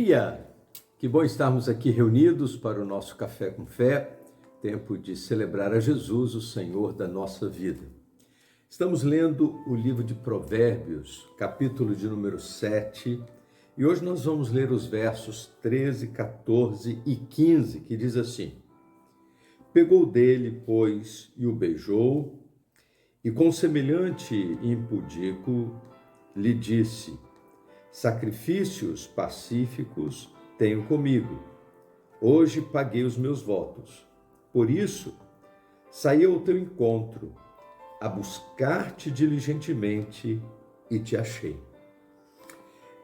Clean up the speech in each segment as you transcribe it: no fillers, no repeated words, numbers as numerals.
dia! Que bom estarmos aqui reunidos para o nosso Café com Fé, tempo de celebrar a Jesus, o Senhor da nossa vida. Estamos lendo o livro de Provérbios, capítulo de número 7, e hoje nós vamos ler os versos 13, 14 e 15, que diz assim: Pegou dele, pois, e o beijou, e com semelhante impudico lhe disse: Sacrifícios pacíficos tenho comigo. Hoje paguei os meus votos. Por isso, saí ao teu encontro, a buscar-te diligentemente e te achei.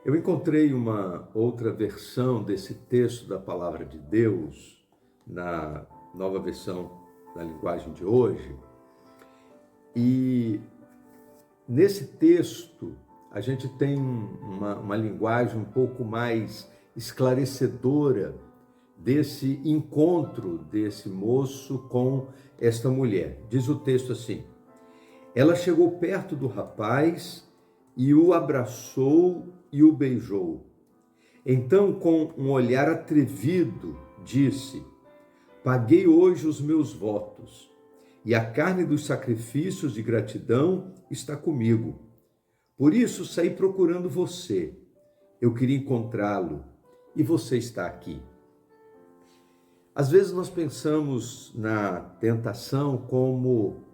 Eu encontrei uma outra versão desse texto da Palavra de Deus, na nova versão da linguagem de hoje, e nesse texto a gente tem uma linguagem um pouco mais esclarecedora desse encontro desse moço com esta mulher. Diz o texto assim: ela chegou perto do rapaz e o abraçou e o beijou. Então, com um olhar atrevido, disse: Paguei hoje os meus votos, e a carne dos sacrifícios de gratidão está comigo. Por isso saí procurando você. Eu queria encontrá-lo e você está aqui. Às vezes nós pensamos na tentação como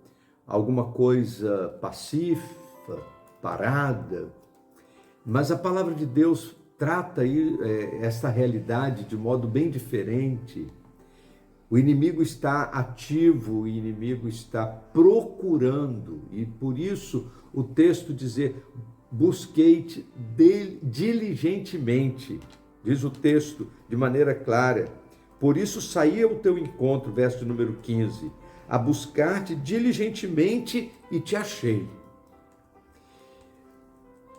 alguma coisa pacífica, parada, mas a palavra de Deus trata essa realidade de modo bem diferente. O inimigo está ativo, o inimigo está procurando, e por isso o texto dizer: busquei-te diligentemente, diz o texto de maneira clara. Por isso saí ao teu encontro, verso número 15, a buscar-te diligentemente e te achei.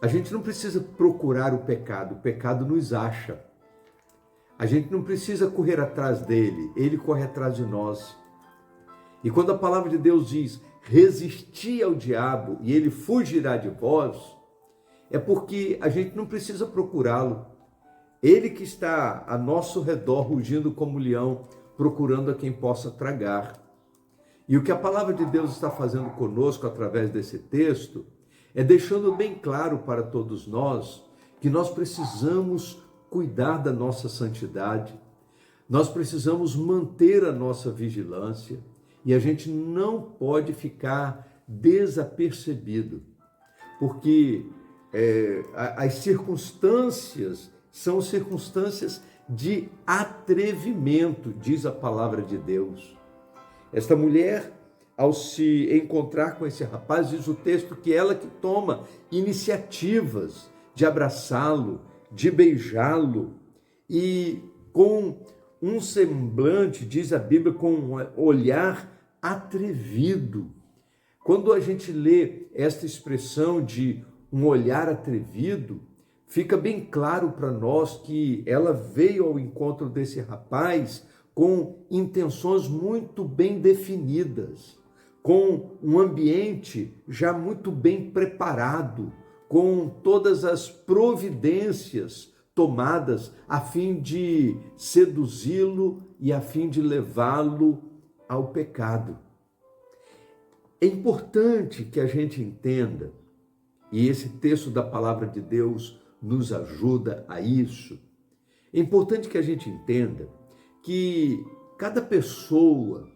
A gente não precisa procurar o pecado nos acha. A gente não precisa correr atrás dele, ele corre atrás de nós. E quando a palavra de Deus diz: resisti ao diabo e ele fugirá de vós, é porque a gente não precisa procurá-lo. Ele que está a nosso redor, rugindo como leão, procurando a quem possa tragar. E o que a palavra de Deus está fazendo conosco através desse texto é deixando bem claro para todos nós que nós precisamos cuidar da nossa santidade, nós precisamos manter a nossa vigilância e a gente não pode ficar desapercebido, porque as circunstâncias são circunstâncias de atrevimento, diz a palavra de Deus. Esta mulher, ao se encontrar com esse rapaz, diz o texto que ela que toma iniciativas de abraçá-lo, de beijá-lo, e com um semblante, diz a Bíblia, com um olhar atrevido. Quando a gente lê esta expressão de um olhar atrevido, fica bem claro para nós que ela veio ao encontro desse rapaz com intenções muito bem definidas, com um ambiente já muito bem preparado, com todas as providências tomadas a fim de seduzi-lo e a fim de levá-lo ao pecado. É importante que a gente entenda, e esse texto da palavra de Deus nos ajuda a isso, é importante que a gente entenda que cada pessoa,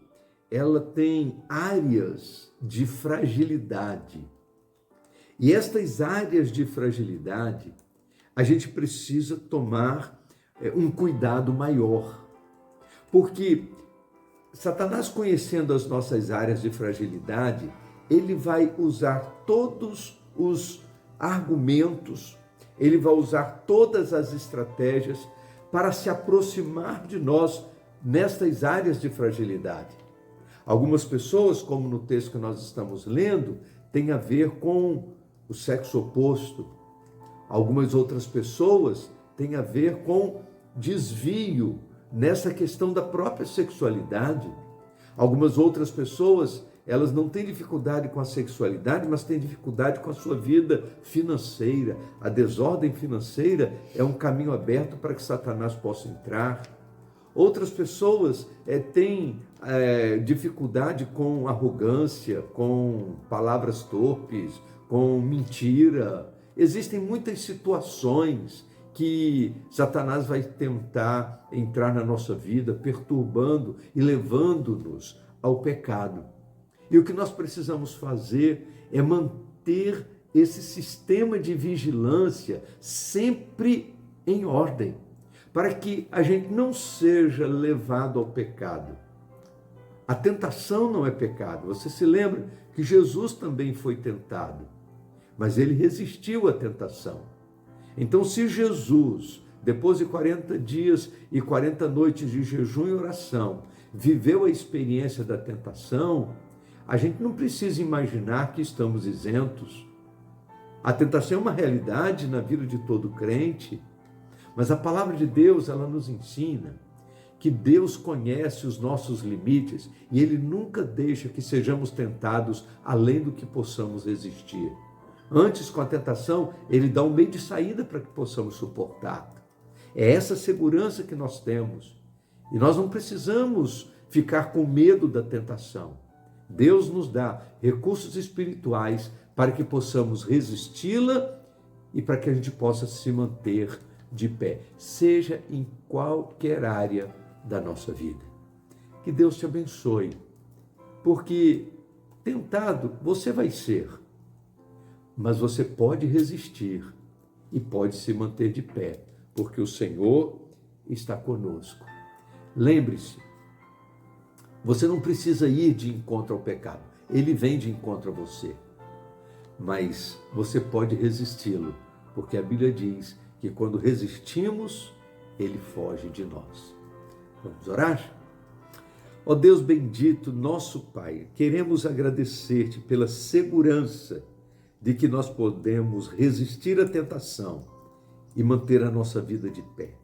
ela tem áreas de fragilidade. E estas áreas de fragilidade, a gente precisa tomar um cuidado maior. Porque Satanás, conhecendo as nossas áreas de fragilidade, ele vai usar todos os argumentos, ele vai usar todas as estratégias para se aproximar de nós nestas áreas de fragilidade. Algumas pessoas, como no texto que nós estamos lendo, tem a ver com o sexo oposto. Algumas outras pessoas têm a ver com desvio nessa questão da própria sexualidade. Algumas outras pessoas elas não têm dificuldade com a sexualidade, mas têm dificuldade com a sua vida financeira. A desordem financeira é um caminho aberto para que Satanás possa entrar. Outras pessoas têm dificuldade com arrogância, com palavras torpes, com mentira. Existem muitas situações que Satanás vai tentar entrar na nossa vida, perturbando e levando-nos ao pecado. E o que nós precisamos fazer é manter esse sistema de vigilância sempre em ordem, para que a gente não seja levado ao pecado. A tentação não é pecado. Você se lembra que Jesus também foi tentado, mas ele resistiu à tentação. Então, se Jesus, depois de 40 dias e 40 noites de jejum e oração, viveu a experiência da tentação, a gente não precisa imaginar que estamos isentos. A tentação é uma realidade na vida de todo crente, mas a palavra de Deus, ela nos ensina que Deus conhece os nossos limites e Ele nunca deixa que sejamos tentados além do que possamos resistir. Antes, com a tentação, Ele dá um meio de saída para que possamos suportar. É essa segurança que nós temos. E nós não precisamos ficar com medo da tentação. Deus nos dá recursos espirituais para que possamos resisti-la e para que a gente possa se manter de pé, seja em qualquer área da nossa vida. Que Deus te abençoe, porque tentado você vai ser, mas você pode resistir e pode se manter de pé, porque o Senhor está conosco. Lembre-se, você não precisa ir de encontro ao pecado, ele vem de encontro a você, mas você pode resisti-lo, porque a Bíblia diz que quando resistimos, ele foge de nós. Vamos orar? Ó Deus bendito, nosso Pai, queremos agradecer-te pela segurança de que nós podemos resistir à tentação e manter a nossa vida de pé.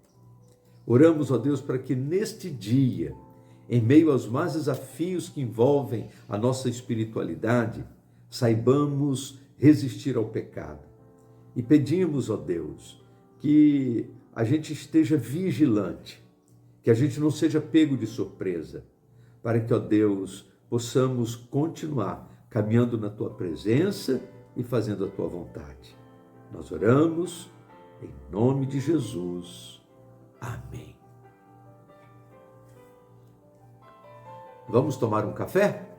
Oramos, ó Deus, para que neste dia, em meio aos mais desafios que envolvem a nossa espiritualidade, saibamos resistir ao pecado. E pedimos, ó Deus, que a gente esteja vigilante, que a gente não seja pego de surpresa, para que, ó Deus, possamos continuar caminhando na Tua presença e fazendo a Tua vontade. Nós oramos em nome de Jesus. Amém. Vamos tomar um café?